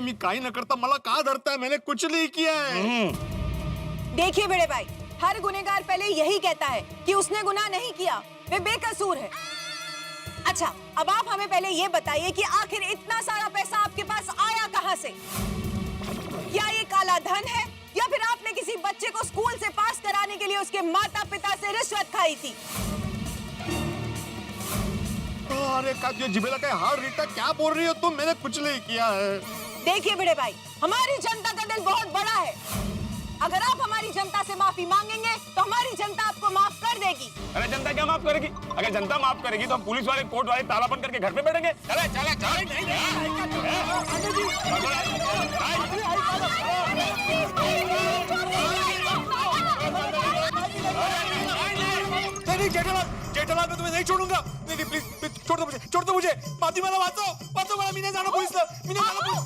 आहे, मी काही न करता मला का धरता है? मैंने कुछ नहीं किया है। देखिए बड़े भाई, हर गुनहगार पहले यही कहता है कि उसने गुनाह नहीं किया, वे बेकसूर है। अच्छा, अब आप हमें पहले ये बताइए कि आखिर इतना सारा पैसा आपके पास आया कहाँ से? क्या ये काला धन है या फिर आपने किसी बच्चे को स्कूल से पास कराने के लिए उसके माता पिता से रिश्वत खाई थी? अरे का ये जिबेला का हार रीटा क्या बोल रही हो तुम? मैंने कुछ नहीं किया है। देखिए बड़े भाई, हमारी जनता का दिल बहुत बड़ा है। अगर आप हमारी जनता से माफी मांगेंगे तो हमारी जनता आपको माफ कर देगी। अरे जनता क्या माफ करेगी? अगर जनता माफ करेगी तो हम पुलिस वाले कोर्ट वाले ताला बंद करके घर पे बैठेंगे। चले चले चले जेठालाल, जेठालाल मैं तुम्हें नहीं छोड़ूंगा। नहीं प्लीज छोड़ दो मुझे। माती मला वाचव मला, मी नाही जाणार पोलिसला, मी नाही जाणार पोलिस।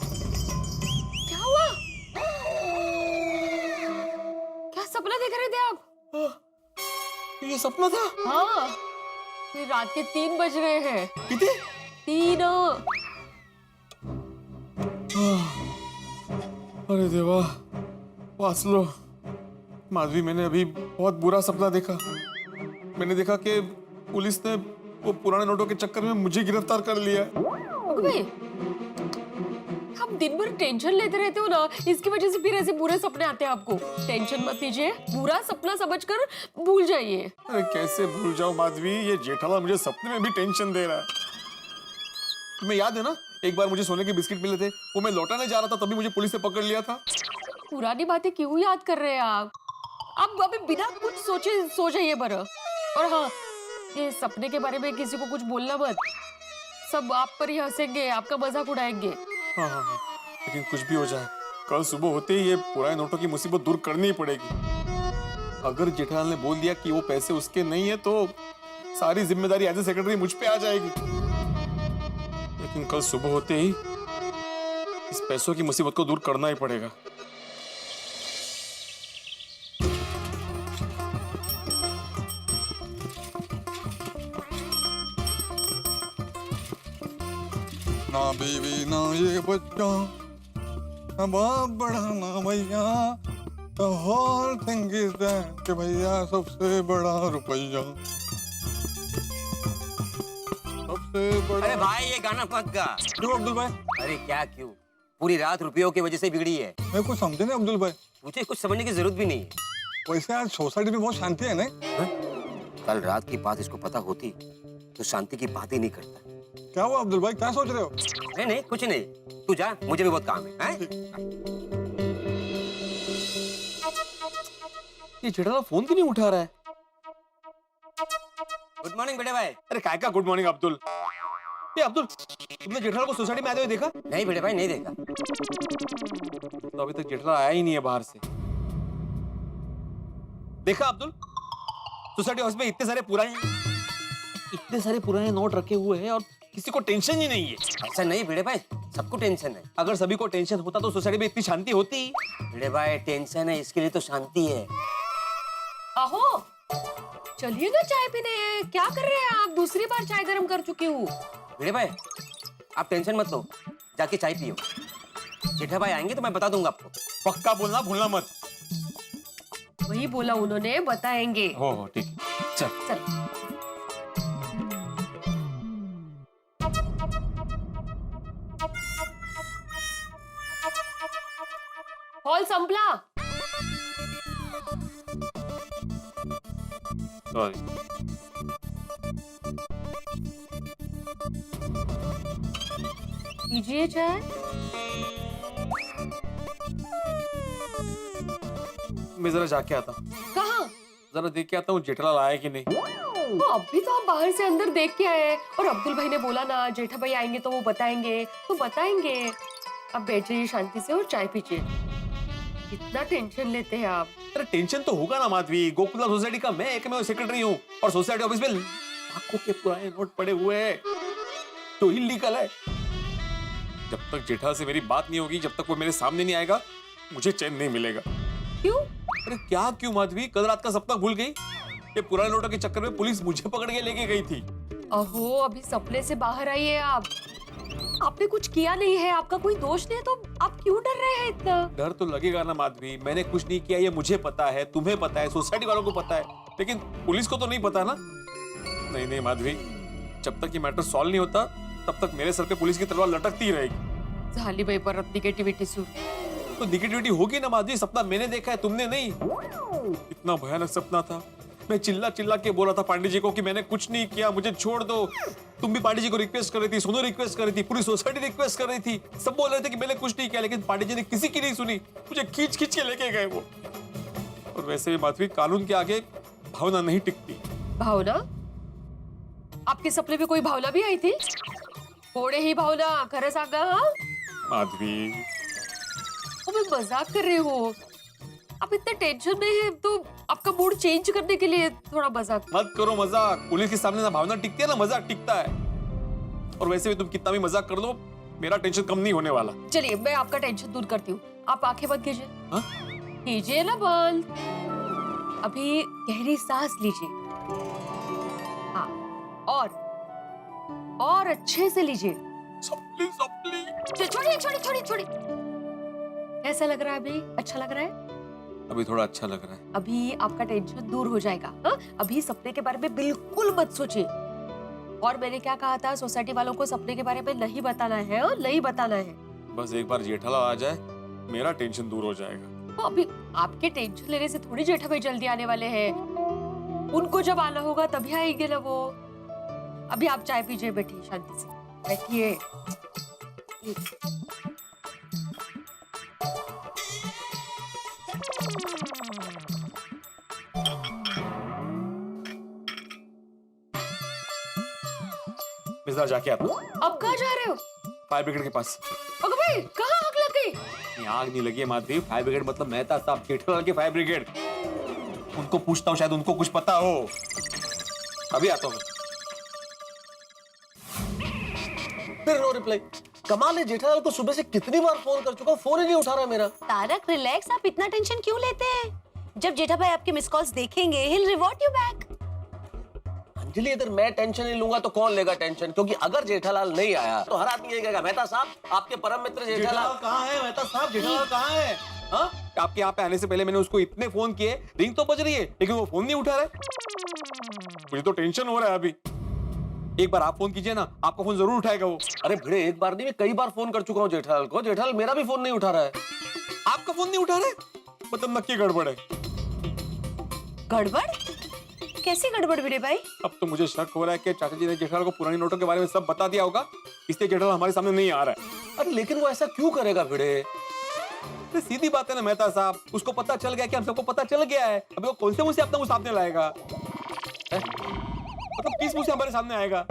क्या हुआ? क्या सपना देख रहे थे आप? ये सपना था? हाँ, ये रात के 3 बज रहे हैं। कितने? 3। अरे देवा, वाचलो। माधवी, मैंने अभी बहुत बुरा सपना देखा। मैंने देखा कि पुलिस ने वो पुराने नोटों के चक्कर में मुझे गिरफ्तार कर लिया है। भाई, आप दिन भर टेंशन लेते रहते हो ना, इसकी वजह से फिर ऐसे बुरे सपने आते हैं आपको। टेंशन मत लीजिए, बुरा सपना समझकर भूल जाइए। अरे कैसे भूल जाऊं माधवी, ये जेठालाल मुझे सपने में भी टेंशन दे रहा है। तुम्हें याद है ना, एक बार मुझे सोने के बिस्किट मिले थे, वो मैं लौटाने जा रहा था, तभी मुझे पुलिस ने पकड़ लिया था। पुरानी बातें क्यों याद कर रहे हैं आप? आप अभी बिना कुछ सोचे सो जाइए बरा। और हाँ, ये सपने के बारे में किसी को कुछ बोलना मत, सब आप पर ही हंसेंगे, आपका मजाक उड़ाएंगे। हाँ, लेकिन कुछ भी हो जाए, कल सुबह होते ही ये पुराने नोटों की मुसीबत दूर करनी ही पड़ेगी। अगर जेठालाल ने बोल दिया कि वो पैसे उसके नहीं है तो सारी जिम्मेदारी एज ए सेक्रेटरी मुझ पे आ जाएगी। लेकिन कल सुबह होते ही इस पैसों की मुसीबत को दूर करना ही पड़ेगा। ना बीवी ना ये बच्चा, ना बाप बड़ा ना भैया, the whole thing is that कि भैया सबसे बड़ा रुपया, सबसे बड़ा। अरे भाई ये गाना मत गा। क्यों अब्दुल भाई? अरे क्या क्यों? पूरी रात रुपयों की वजह से बिगड़ी है। मैं कुछ समझे नहीं अब्दुल भाई। मुझे कुछ समझने की जरूरत भी नहीं है। वैसे आज सोसाइटी में बहुत शांति है ना? कल रात की बात इसको पता होती तो शांति की बात ही नहीं करता। क्या हुआ अब्दुल भाई, क्या सोच रहे हो? नहीं नहीं कुछ नहीं, तू जा, मुझे भी बहुत काम है। ये जेठालाल फोन क्यों नहीं उठा रहा है? गुड मॉर्निंग बेटे भाई। अरे काय का गुड मॉर्निंग अब्दुल? ये अब्दुल, तुमने जेठालाल को सोसाइटी में आते हुए देखा? नहीं बेटे भाई, नहीं देखा। तो अभी तक जेठालाल आया ही नहीं है बाहर से। देखा अब्दुल, सोसाइटी हाउस में इतने सारे पुराने नोट रखे हुए हैं और किसी को टेंशन ही नहीं है। ऐसा नहीं बेटे भाई, सबको टेंशन है। अगर सभी को टेंशन होता तो सोसाइटी में इतनी शांति होती? बेटे भाई टेंशन है, इसके लिए तो शांति है। आहो, चलिए ना चाय पीने। क्या कर रहे हैं आप? दूसरी बार चाय गर्म कर चुकी हूँ। बेटे भाई आप टेंशन मत लो, जाके चाय पियो। जेठा भाई आएंगे तो मैं बता दूंगा आपको। पक्का बोलना भूलना मत। वही बोला उन्होंने, बताएंगे। हो ठीक है, चल चल। हॉल संपला। सॉरी। कीजिए चाय। मैं जरा जाके आता, कहाँ? जरा देख के आता हूँ जेठालाल आया कि नहीं। तो अभी तो आप बाहर से अंदर देख के आए, और अब्दुल भाई ने बोला ना जेठा भाई आएंगे तो वो बताएंगे, तो बताएंगे। अब बैठ जाइए शांति से और चाय पीजिए। इतना टेंशन लेते हैं आप। अरे टेंशन तो होगा ना माधवी, गोकुला सोसाइटी का मैं एकमेव सेक्रेटरी हूँ और सोसाइटी ऑफिस में लाखों के पुराने नोट पड़े हुए हैं तो इलीगल है। जब तक जेठालाल से मेरी बात नहीं होगी, जब तक वो मेरे सामने नहीं आएगा, मुझे चैन नहीं मिलेगा। क्यों? अरे क्या क्यों माधवी, कल रात का सपना भूल गई? ये पुराने नोटों के चक्कर में पुलिस मुझे पकड़ के लेके गई थी। अहो, अभी सपने से बाहर आइए आप। आपने कुछ किया नहीं है, आपका कोई दोष नहीं है, तो आप क्यों डर रहे हैं इतना? डर तो लगेगा ना माधवी, मैंने कुछ नहीं किया, ये मुझे पता है, तुम्हें पता है, सोसाइटी वालों को पता है, लेकिन पुलिस को तो नहीं पता ना। नहीं नहीं माधवी, जब तक ये मैटर सॉल्व नहीं होता तब तक मेरे सर पे पुलिस की तलवार लटकती ही रहेगी। झाली बाई पर निगेटिविटी सुर। तो निगेटिविटी होगी ना माधवी, सपना मैंने देखा है, तुमने नहीं। इतना भयानक सपना था, मैं चिल्ला चिल्ला के बोला था पांडे जी को कि मैंने कुछ नहीं किया, मुझे छोड़ दो। तुम भी पांडे जी को रिक्वेस्ट कर रही थी, सोनू रिक्वेस्ट कर रही थी, पूरी सोसाइटी रिक्वेस्ट कर रही थी, सब बोल रहे थे कि मैंने कुछ नहीं किया, लेकिन पांडे जी ने किसी की नहीं सुनी, मुझे खींच खींच के लेके गए वो। और वैसे भी माधवी, कानून के आगे भावना नहीं टिकती। भावना? आपके सपने में कोई भावना भी आई थी? थोड़े ही भावना, खरं सांगा हाँ? माधवी मैं मजाक कर रही हूँ। आप इतने टेंशन में हैं तो आपका मूड चेंज करने के लिए थोड़ा मजाक। मत करो मजाक, पुलिस के सामने ना भावना टिकती है ना मजाक टिकता है। और वैसे भी तुम कितना भी मजाक कर लो, मेरा टेंशन कम नहीं होने वाला। चलिए मैं आपका टेंशन दूर करती हूँ, आप आंखें बंद कीजिए। हाँ? कीजिए ना बंद। अभी गहरी सांस लीजिए। हाँ, और अच्छे से लीजिए। Supply supply. छोड़िए छोड़िए छोड़िए छोड़िए। कैसा लग रहा है अभी? अच्छा लग रहा है? अभी थोड़ा अच्छा लग रहा है। अभी आपका टेंशन दूर हो जाएगा। हाँ? अभी सपने के बारे में बिल्कुल मत सोचिए। और मैंने क्या कहा था, सोसाइटी वालों को सपने के बारे में नहीं बताना है और नहीं बताना है। बस एक बार जेठालाल आ जाए, मेरा टेंशन दूर हो जाएगा। तो अभी आपके टेंशन लेने से थोड़ी जेठा भाई जल्दी आने वाले हैं। उनको जब आना होगा तभी आएंगे ना वो। अभी आप चाय पीजिए, बैठिए शांति से, बैठिए। मिज़ा जाके आता हूँ। अब कहाँ जा रहे हो? फायर ब्रिगेड के पास। अगर भाई कहाँ आग लग गई? ये आग नहीं लगी है माधवी, फायर ब्रिगेड मतलब मेहता साहब, जेठालाल के फायर ब्रिगेड। उनको पूछता हूँ, शायद उनको कुछ पता हो। अभी आता हूँ। फिर नो रिप्लाई। कमाल है, जेठालाल को सुबह से कितनी बार फोन कर चुका हूँ, फोन ही नहीं उठा रहा मेरा। तारक रिलैक्स, आप इतना टेंशन क्यों लेते हैं? जब जेठा भाई आपके मिस कॉल्स देखेंगे, he'll reward you back। Anjali, अगर मैं टेंशन नहीं लूंगा तो कौन लेगा टेंशन? क्योंकि अगर जेठालाल नहीं आया तो हर आदमी यही कहेगा, मेहता साहब आपके परम मित्र जेठालाल कहाँ है? मेहता साहब, जेठालाल कहाँ है? हाँ? आपके यहाँ पे आने से पहले मैंने उसको इतने फोन किए, रिंग तो बज रही है, लेकिन वो फोन नहीं उठा रहा है। मुझे तो टेंशन हो रहा है अभी। एक बार आप फोन कीजिए ना, आपका फोन जरूर उठाएगा वो। अरे भिड़े, एक बार नहीं, मैं कई बार फोन कर चुका हूँ जेठालाल को। जेठालाल मेरा भी फोन नहीं उठा रहा है। आपका फोन नहीं उठा रहे? मतलब नक्की गड़बड़ है। गड़बड़? कैसी गड़बड़ भिड़े भाई? अब तो मुझे शक हो रहा है कि चाचा जी ने जेठालाल को पुरानी नोटों के बारे में सब बता दिया होगा, इसलिए जेठालाल हमारे सामने नहीं आ रहा है। अरे लेकिन वो ऐसा क्यों करेगा भिड़े? तो सीधी बात है ना मेहता साहब, उसको पता चल गया कि हम सबको पता चल गया है। अभी वो कौन से मुंह से अपना मुंह सामने लाएगा? मतलब किस मुंह से हमारे सामने आएगा?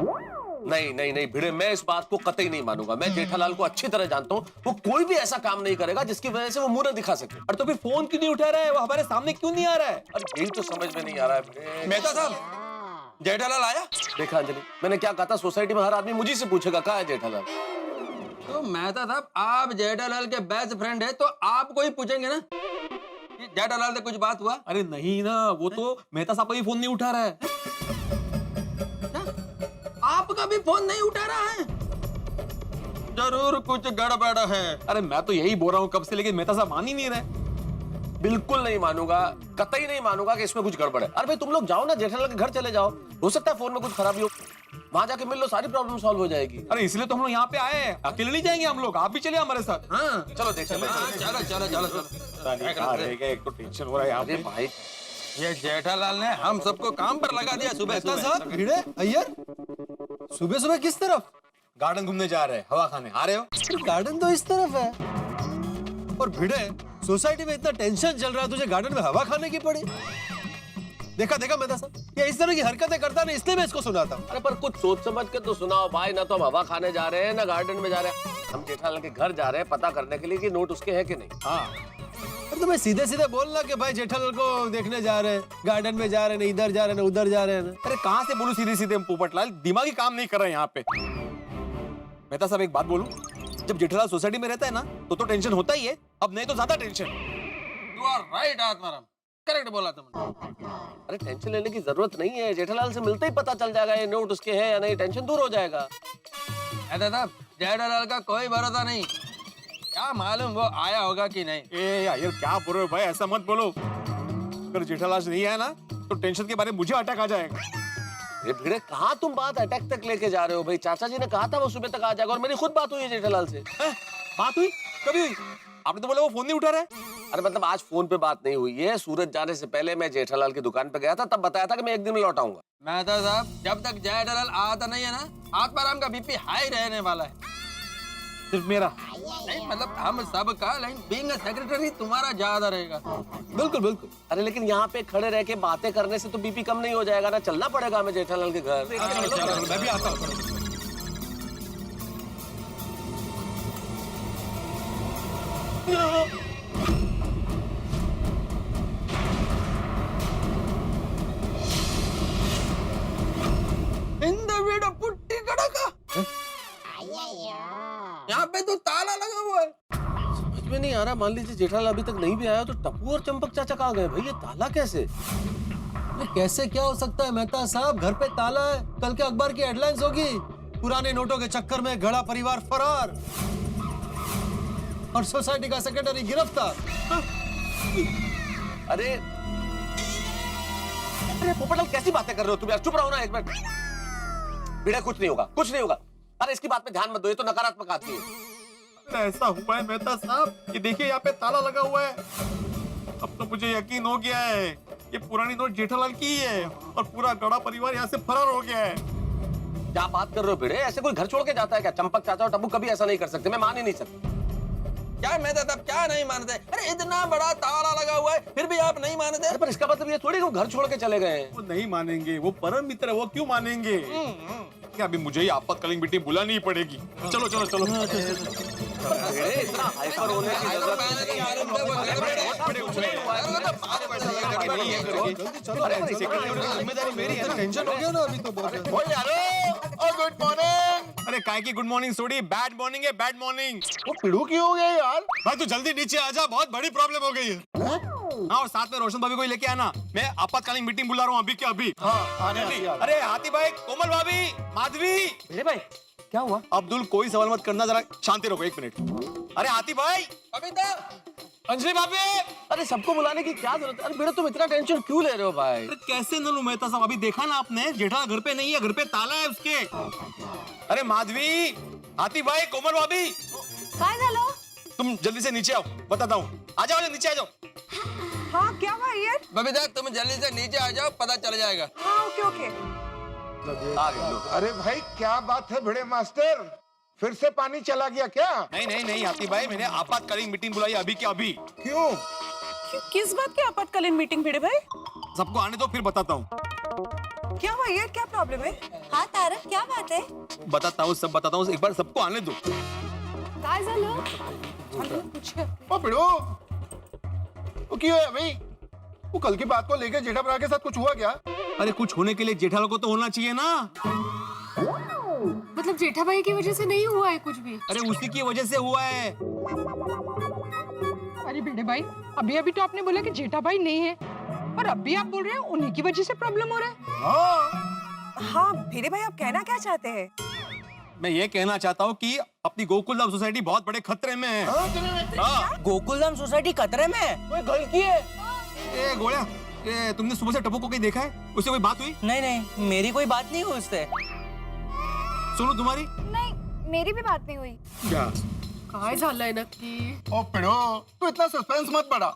नहीं नहीं नहीं भिड़े, मैं इस बात को कतई नहीं मानूंगा। मैं जेठालाल को अच्छी तरह जानता हूँ, वो कोई भी ऐसा काम नहीं करेगा जिसकी वजह से वो मुंह न दिखा सके। और तो फिर फोन क्यों नहीं उठा रहा है? वो हमारे सामने क्यों नहीं आ रहा है? अरे यही तो समझ में नहीं आ रहा है भिड़े। मेहता साहब, जेठालाल आया? देखा अंजलि, मैंने क्या कहा था, सोसाइटी में हर आदमी मुझी से पूछेगा कहाँ है जेठालाल। तो मेहता साहब, आप जेठालाल के बेस्ट फ्रेंड है तो आपको ही पूछेंगे ना कि जेठालाल से कुछ बात हुआ? अरे नहीं ना, वो तो मेहता साहब का भी फोन नहीं उठा रहा है। आपका भी फोन नहीं उठा रहा है? जरूर कुछ गड़बड़ है। अरे मैं तो यही बोल रहा हूँ कब से, लेकिन मेहता साहब मान ही नहीं रहे। बिल्कुल नहीं मानूंगा, कतई नहीं मानूंगा कि इसमें कुछ गड़बड़ है। अरे भाई तुम लोग जाओ ना, जेठालाल के घर चले जाओ, हो सकता है फोन में कुछ खराबी हो, वहां जाके मिल लो, सारी प्रॉब्लम सॉल्व हो जाएगी। अरे इसलिए तो हम लोग यहाँ पे आए हैं, अकेले नहीं जाएंगे हम लोग, आप भी चलिए हमारे साथ। हाँ चलो देख चलो। चलो चलो चलो चलो। कहाँ रह गए? एक तो टेंशन हो रहा है यहाँ अरे पे। भाई, ये जेठालाल ने हम सबको काम पर लगा दिया सुबह मेहता सुबह। साहब, भिड़े अय्यर, सुबह सुबह किस तरफ? गार्डन घूमने जा रहे हैं, हवा खाने आ रहे हो? गार्डन तो इस तरफ है। और भिड़े, सोसाइटी में इतना टेंशन चल रहा है, तुझे गार्डन में हवा खाने की पड़ी? देखा देखा मेहता साहब, ये इस तरह की हरकतें करता नहीं, इसलिए मैं इसको सुनाता हूँ। अरे पर कुछ सोच समझ के तो सुनाओ भाई, ना तो हम हवा खाने जा रहे हैं ना गार्डन में जा रहे हैं। हम जेठालाल के घर जा रहे हैं पता करने के लिए कि नोट उसके हैं कि नहीं। हाँ, अरे तो मैं सीधे सीधे बोलना कि भाई जेठालाल को देखने जा रहे हैं, गार्डन में जा रहे हैं, इधर जा रहे हैं, उधर जा रहे हैं। अरे कहाँ से बोलूं सीधे सीधे पोपटलाल, दिमागी काम नहीं कर रहे हैं यहाँ पे। मेहता साहब एक बात बोलूं, जब जेठालाल सोसाइटी में रहता है ना तो टेंशन होता ही है, अब नहीं तो ज्यादा tension. You are right Atmaram, correct बोला तुमने। अरे टेंशन लेने की जरूरत नहीं है, जेठालाल से मिलते ही पता चल जाएगा ये नोट उसके हैं या नहीं, टेंशन दूर हो जाएगा। मेहता साहब, जेठालाल का कोई भरोसा नहीं, क्या मालूम वो आया होगा कि नहीं। ए यार क्या बोल रहे हो भाई, ऐसा मत बोलो। अगर जेठालाल आज नहीं आया ना तो टेंशन के बारे में मुझे अटैक आ जाएगा। ये भिड़े कहाँ तुम बात अटैक तक लेके जा रहे हो भाई? चाचा जी ने कहा था वो सुबह तक आ जाएगा और मेरी खुद बात हुई है जेठालाल से। बात हुई? कभी हुई? आपने तो बोला वो फोन नहीं उठा रहा है। अरे मतलब आज फोन पे बात नहीं हुई है। सूरज जाने से पहले मैं जेठालाल की दुकान पे गया था, तब बताया था कि मैं एक दिन में लौट आऊंगा। मेहता साहब जब तक जेठालाल आता नहीं है ना, आत्माराम का बीपी हाई रहने वाला है। सिर्फ मेरा? नहीं मतलब हम सब का, लेकिन बीइंग अ सेक्रेटरी तुम्हारा ज्यादा रहेगा। बिल्कुल बिल्कुल। अरे लेकिन यहाँ पे खड़े रह के बातें करने से तो बीपी कम नहीं हो जाएगा ना। चलना पड़ेगा हमें जेठालाल के घर। मैं भी आता हूँ। पुट्टी कड़का यहाँ पे तो ताला लगा हुआ है। समझ में नहीं आ रहा। मान लीजिए जेठालाल अभी तक नहीं भी आया तो टप्पू और चंपक चाचा कहाँ गए भाई? ये ताला कैसे? ये कैसे क्या हो सकता है मेहता साहब? घर पे ताला है। कल के अखबार की हेडलाइंस होगी, पुराने नोटों के चक्कर में घड़ा परिवार फरार और सोसाइटी का सेक्रेटरी गिरफ्तार। अरे अरे पोपटलाल कैसी बातें कर रहे हो तुम यार? चुप रहो ना एक मिनट। बेटा कुछ नहीं होगा, कुछ नहीं होगा। अरे इसकी बात पे ध्यान मत दो, ये तो नकारात्मक आती है। ऐसा हुआ है मेहता साहब, ये देखिए यहाँ पे ताला लगा हुआ है। अब तो मुझे यकीन हो गया है ये पुरानी नोट जेठालाल की ही है और पूरा गड़ा परिवार यहाँ से फरार हो गया है। क्या बात कर रहे हो भिड़े? ऐसे कोई घर छोड़ के जाता है क्या? चंपक चाचा और टप्पू कभी ऐसा नहीं कर सकते, मैं मान ही नहीं सकता। क्या मेहता साहब क्या नहीं मानते? अरे इतना बड़ा ताला लगा हुआ है फिर भी आप नहीं मानते? अरे पर इसका मतलब ये थोड़ी कि वो घर छोड़ के चले गए हैं। वो नहीं मानेंगे, वो परम मित्र है, वो क्यों मानेंगे? क्या अभी मुझे ही आपातकालीन मीटिंग बुलानी ही पड़ेगी। चलो चलो चलो। भिड़े इतना हाइपर होने की जरूरत जिम्मेदारी मेरी है। टेंशन हो गया ना अभी तो बहुत। Good morning. अरे काय की गुड मॉर्निंग सोडी, बैड मॉर्निंग है, बैड मॉर्निंग। वो पिड़ू क्यों हो गया यार? भाई तू जल्दी नीचे आ जा, बहुत बड़ी प्रॉब्लम हो गई है। हाँ और साथ में रोशन भाभी को ही लेके आना। मैं आपातकालीन मीटिंग बुला रहा हूँ अभी के अभी। अरे हाथी भाई, कोमल भाभी, माधवी। भिड़े भाई क्या हुआ? अब्दुल कोई सवाल मत करना, जरा शांति रखो एक मिनट। अरे हाथी भाई, अभी तो अंजलि भाभी। अरे सबको बुलाने की क्या जरूरत है? अरे भिड़े तुम इतना टेंशन क्यों ले रहे हो भाई? अरे कैसे न लूं मेहता साहब? अभी देखा ना आपने, जेठा घर पे नहीं है, घर पे ताला है उसके। अरे माधवी, हाथी भाई, कोमल भाभी, काय झालं? तुम जल्दी से नीचे आओ, बताता हूँ। आ जाओ नीचे आ जाओ। हाँ क्या हुआ यार? बबीता तुम जल्दी से नीचे आ जाओ, पता चल जाएगा। हाँ ओके ओके। आ गए लोग। अरे भाई क्या बात है भिड़े मास्टर, फिर से पानी चला गया क्या? नहीं नहीं नहीं हाथी भाई, मैंने आपातकालीन मीटिंग बुलाई अभी के अभी। क्यों? किस बात की आपातकालीन मीटिंग भिड़े भाई? सबको आने दो फिर बताता हूँ। क्या हुआ यार? क्या प्रॉब्लम है? हाँ तारक क्या बात है? बताता हूँ, सब बताता हूँ, एक बार सबको आने दो। काय झालं? ओ पिड़ू, वो क्यों है भाई? वो कल की बात को लेकर जेठा भरा के साथ कुछ हुआ क्या? अरे कुछ होने के लिए जेठालाल को तो होना चाहिए ना। मतलब जेठा भाई की वजह से नहीं हुआ है कुछ भी? अरे उसी की वजह से हुआ है। अरे भिड़े भाई अभी अभी तो आपने बोला कि जेठा भाई नहीं है और अभी आप बोल रहे हैं उन्हीं की वजह से प्रॉब्लम हो रहा है। हाँ हाँ भिड़े भाई आप कहना क्या चाहते हैं? मैं ये कहना चाहता हूँ कि अपनी गोकुलधाम सोसाइटी बहुत बड़े खतरे में है। हाँ। गोकुलधाम सोसाइटी खतरे में है? कोई गलती है? ए गोया, तुमने सुबह से टप्पू को कहीं देखा है? उससे कोई बात हुई? नहीं नहीं मेरी कोई बात नहीं हुई उससे। सुनो तुम्हारी? नहीं मेरी भी बात नहीं हुई। क्या? काय झालंय नक्की? ओ पिड़ू, तू इतना सस्पेंस मत बढ़ा।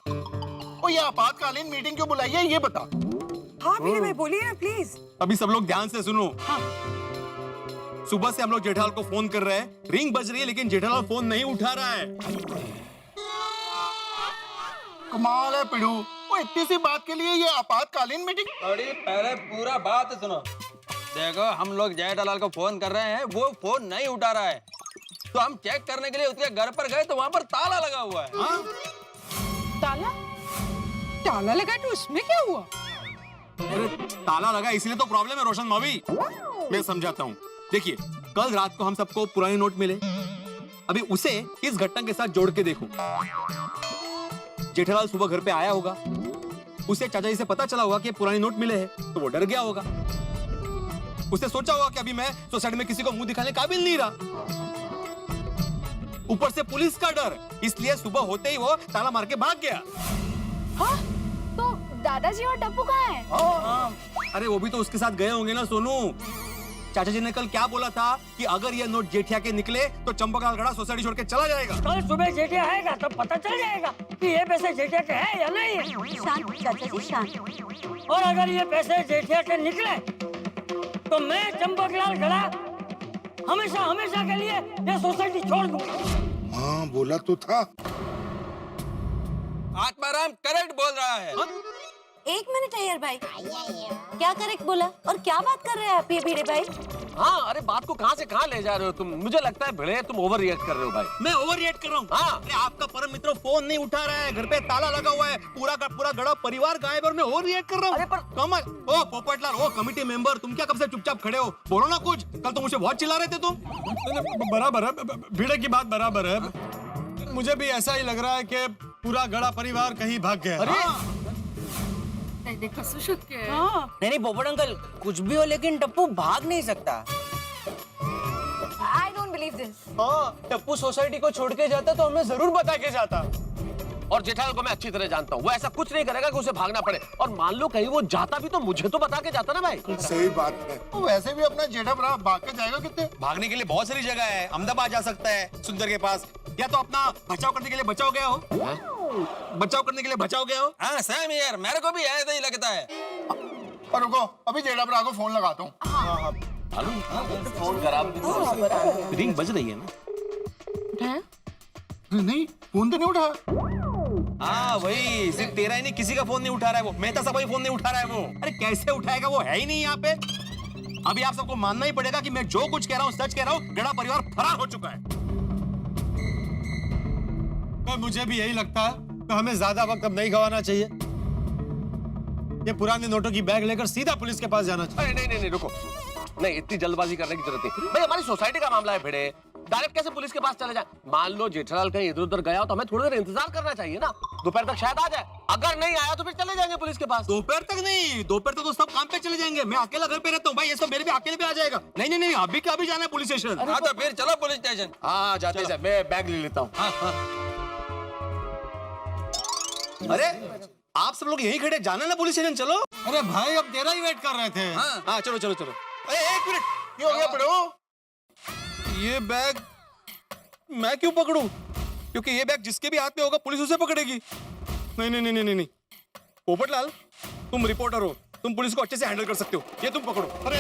ओ ये आपातकालीन मीटिंग क्यों बुलाई है ये बता। हाँ भिड़े भाई बोलिए ना प्लीज। अभी सब लोग ध्यान से सुनो। सुबह से हम लोग जेठालाल को फोन कर रहे हैं, रिंग बज रही है लेकिन जेठालाल फोन नहीं उठा रहा है। कमाल है पिड़ू, वो इतनी सी बात के लिए ये आपातकालीन मीटिंग? थोड़ी पहले पूरा बात सुनो। देखो हम लोग जेठालाल को फोन कर रहे हैं, वो फोन नहीं उठा रहा है, तो हम चेक करने के लिए उसके घर पर गए तो वहाँ पर ताला लगा हुआ है। हाँ? ताला? ताला लगा तो उसमें क्या हुआ? अरे ताला लगा इसलिए तो प्रॉब्लम है रोशन भाभी। मैं समझाता हूँ। देखिए कल रात को हम सबको पुराने नोट मिले, अभी उसे इस घटना के साथ जोड़ के देखो। जेठालाल सुबह घर पे आया होगा, उसे चाचा जी से पता चला होगा कि पुराने नोट मिले हैं, तो वो डर गया होगा। उसने सोचा होगा कि अभी मैं सोसाइटी में किसी को मुंह दिखाने काबिल नहीं रहा। ऊपर से पुलिस का डर, इसलिए सुबह होते ही वो ताला मार के भाग गया। तो दादाजी और टप्पू कहाँ हैं? अरे वो भी तो उसके साथ गए होंगे ना सोनू। चाचा जी ने कल क्या बोला था कि अगर ये नोट जेठिया के निकले तो चंपकलाल गड़ा सोसाइटी छोड़ के चला जाएगा। कल सुबह जेठिया आएगा तब पता चल जाएगा कि ये पैसे जेठिया के हैं या नहीं। शांत चाचा जी शांत। और अगर ये पैसे जेठिया के निकले तो मैं चंपकलाल गड़ा हमेशा हमेशा के लिए ये सोसाइटी छोड़ दूंगा। हाँ बोला तो था। आत्माराम करेक्ट बोल रहा है। एक मिनट अय्यर भाई, क्या करेक्ट बोला और क्या बात कर रहे हैं आप ये भिड़े भाई? हाँ, अरे बात को कहाँ से कहाँ ले जा रहे हो तुम? मुझे लगता है भिड़े तुम ओवर रिएक्ट कर रहे हो भाई। मैं ओवर रिएक्ट कर रहा हूँ? हाँ। अरे आपका परम मित्र फोन नहीं उठा रहा है, घर पे ताला लगा हुआ है, पूरा का पूरा गड़ा परिवार गायब और मैं ओवर रिएक्ट कर रहा हूँ। अरे पर कमल, ओ पोपटलाल, ओ कमिटी मेंबर, तुम क्या कब से चुपचाप खड़े हो? बोलो ना कुछ, कल तो मुझे बहुत चिल्ला रहे थे तुम। बराबर है, भिड़े की बात बराबर है। मुझे भी ऐसा ही लग रहा है कि पूरा गड़ा परिवार कहीं भाग गया। अरे नहीं पोपट अंकल, कुछ भी हो लेकिन टप्पू भाग नहीं सकता। I don't believe this. हाँ, टप्पू सोसाइटी को छोड़ के जाता तो हमें जरूर बता के जाता। और जेठालाल को मैं अच्छी तरह जानता हूँ, वो ऐसा कुछ नहीं करेगा कि उसे भागना पड़े। और मान लो कहीं वो जाता भी तो मुझे तो बता के जाता ना भाई। सही बात है। तो वैसे भी अपना जेठा भरा भाग के जाएगा कितने? भागने के लिए बहुत सारी जगह है, अहमदाबाद जा सकता है सुंदर के पास, या तो अपना बचाव करने के लिए बचाव गया हो। बचाव करने के लिए बचाव गया हो। हाँ सेम यार, मेरे को भी ऐसा ही लगता है। और रुको, अभी जेठा भरा को फोन लगाता हूँ। फोन करा, रिंग बज रही है ना? नहीं, फोन तो नहीं उठा। हाँ वही, सिर्फ तेरा ही नहीं, किसी का फोन नहीं उठा रहा है वो। मेहता साहब फोन नहीं उठा रहा है वो। अरे कैसे उठाएगा, वो है ही नहीं यहाँ पे। अभी आप सबको मानना ही पड़ेगा कि मैं जो कुछ कह रहा हूँ सच कह रहा हूँ। गड़ा परिवार फरार हो चुका है। मुझे भी यही लगता है, तो हमें ज्यादा वक्त अब नहीं गंवाना चाहिए। ये पुराने नोटों की बैग लेकर सीधा पुलिस के पास जाना चाहिए। अरे नहीं, रुको, नहीं इतनी जल्दबाजी करने की जरूरत नहीं भाई। हमारी सोसाइटी का मामला है भिड़े, डायरेक्ट कैसे पुलिस के पास चले जाए? मान लो जेठालाल कहीं इधर उधर गया हो तो हमें थोड़ी देर इंतजार करना चाहिए ना। दोपहर तक शायद आ जाए, अगर नहीं आया तो फिर चले जाएंगे पुलिस के पास। दोपहर तक नहीं, दोपहर तक तो सब काम पे चले जाएंगे। मैं अकेला घर पे रहता हूँ भाई, ये सब मेरे भी अकेले पे आ जाएगा। नहीं, अभी क्या अभी जाना है पुलिस स्टेशन। हाँ तो फिर चलो पुलिस स्टेशन। हाँ जाते हैं, मैं बैग ले लेता हूँ। अरे आप सब लोग यहीं खड़े, जाना ना पुलिस स्टेशन, चलो। अरे भाई, अब तेरा ही वेट कर रहे थे। हाँ चलो। अरे एक मिनट, ये हो गया पढ़ो। ये बैग मैं क्यों पकड़ूं? क्योंकि ये बैग जिसके भी हाथ में होगा पुलिस उसे पकड़ेगी। नहीं। पोपटलाल, तुम रिपोर्टर हो, तुम पुलिस को अच्छे से हैंडल कर सकते हो, ये तुम पकड़ो। अरे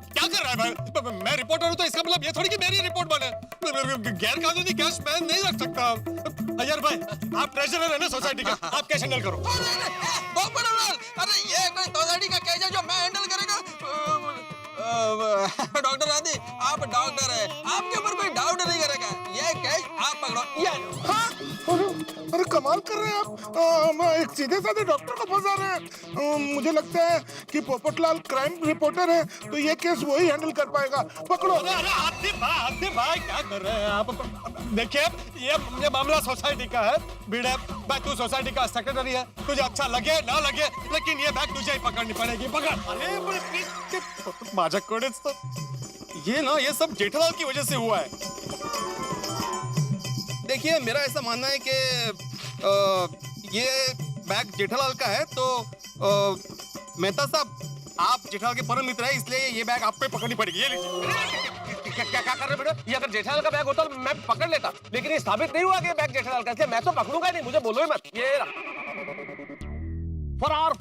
क्या कर रहा है भाई? मैं रिपोर्टर हूँ तो इसका मतलब ये थोड़ी कि मेरी रिपोर्ट बने। गैर कानूनी कैश मैं नहीं रख सकता। अय्यर भाई, आप ट्रेजरर है ना सोसाइटी का, आप कैश हैंडल करो। अरे ये कोई सोसाइटी का कैश है जो मैं हैंडल करेगा? डॉक्टर आदि, आप डॉक्टर है, आपके ऊपर कोई डाउट नहीं करेगा। ये कैश आप पकड़ो। ये अरे कमाल कर रहे हैं आप। एक सीधे साधे डॉक्टर को फंसा रहे हैं। मुझे लगता है कि पोपटलाल क्राइम रिपोर्टर है, तो ये केस वही हैंडल कर पाएगा। पकड़ो। अरे आदित्य भाई, क्या कर रहे हैं आप? देखिए, ये मामला सोसाइटी का है। भिड़े भाई, तू सोसाइटी का सेक्रेटरी है, तुझे अच्छा लगे ना लगे, लेकिन ये बैग तुझे ही पकड़नी पड़ेगी। पकड़। अरे माझा कोडेच तो ये सब जेठालाल की वजह से हुआ है। देखिए, मेरा ऐसा मानना है कि ये बैग जेठालाल का है, तो मेहता साहब, आप जेठालाल के परम मित्र हैं, इसलिए ये बैग आप पे पकड़नी पड़ेगी। ये लीजिए। क्या कर रहे बेटा? ये अगर जेठालाल का बैग होता तो मैं पकड़ लेता, लेकिन ये साबित नहीं हुआ कि बैग जेठालाल का, इसलिए मैं तो पकड़ूंगा नहीं। मुझे बोलो ही मत। ये फरार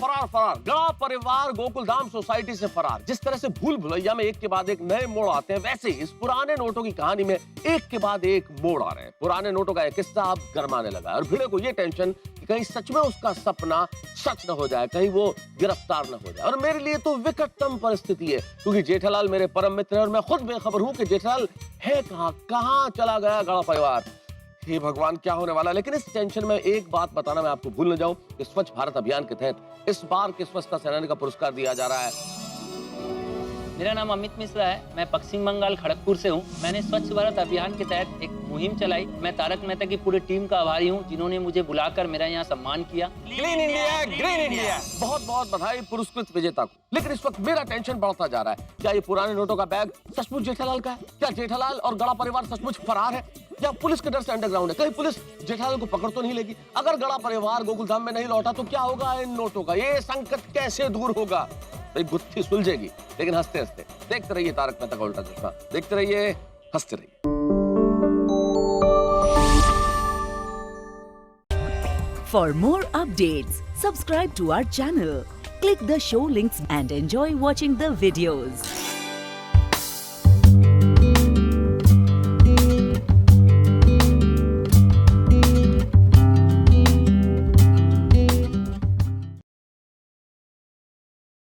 गड़ा परिवार गोकुलधाम सोसाइटी से फरार। जिस तरह से भूल भुलैया में एक के बाद एक नए मोड़ आते हैं, वैसे इस पुराने नोटों की कहानी में एक के बाद एक मोड़ आ रहे हैं। पुराने नोटों का एक किस्सा अब गरमाने लगा है और भिड़े को ये टेंशन कि कहीं सच में उसका सपना सच न हो जाए, कहीं वो गिरफ्तार न हो जाए। और मेरे लिए तो विकटतम परिस्थिति है, क्योंकि जेठालाल मेरे परम मित्र है और मैं खुद बेखबर हूं कि जेठालाल है कहां चला गया गड़ा परिवार। हे भगवान, क्या होने वाला। लेकिन इस टेंशन में एक बात बताना मैं आपको भूल न जाऊं कि स्वच्छ भारत अभियान के तहत इस बार के स्वच्छता सेनानी का पुरस्कार दिया जा रहा है। मेरा नाम अमित मिश्रा है, मैं पश्चिम बंगाल खड़गपुर से हूँ। मैंने स्वच्छ भारत अभियान के तहत एक मुहिम चलाई। मैं तारक मेहता की पूरी टीम का आभारी हूँ जिन्होंने मुझे बुलाकर मेरा यहाँ सम्मान किया। Clean India, green India. बहुत बहुत बधाई पुरस्कृत विजेता को। लेकिन इस वक्त मेरा टेंशन बढ़ता जा रहा है। क्या ये पुराने नोटों का बैग सचमुच जेठालाल का है? क्या जेठालाल और गड़ा परिवार सचमुच फरार है या पुलिस के डर से अंडरग्राउंड है? कहीं पुलिस जेठालाल को पकड़ तो नहीं लेगी? अगर गड़ा परिवार गोकुलधाम में नहीं लौटा तो क्या होगा इन नोटों का? ये संकट कैसे दूर होगा? तो एक गुत्थी सुलझेगी, लेकिन हंसते हंसते। देखते रहिए तारक मेहता का उल्टा चश्मा, देखते रहिए, हंसते रहिए। For more updates, subscribe to our channel, click the show links and enjoy watching the videos.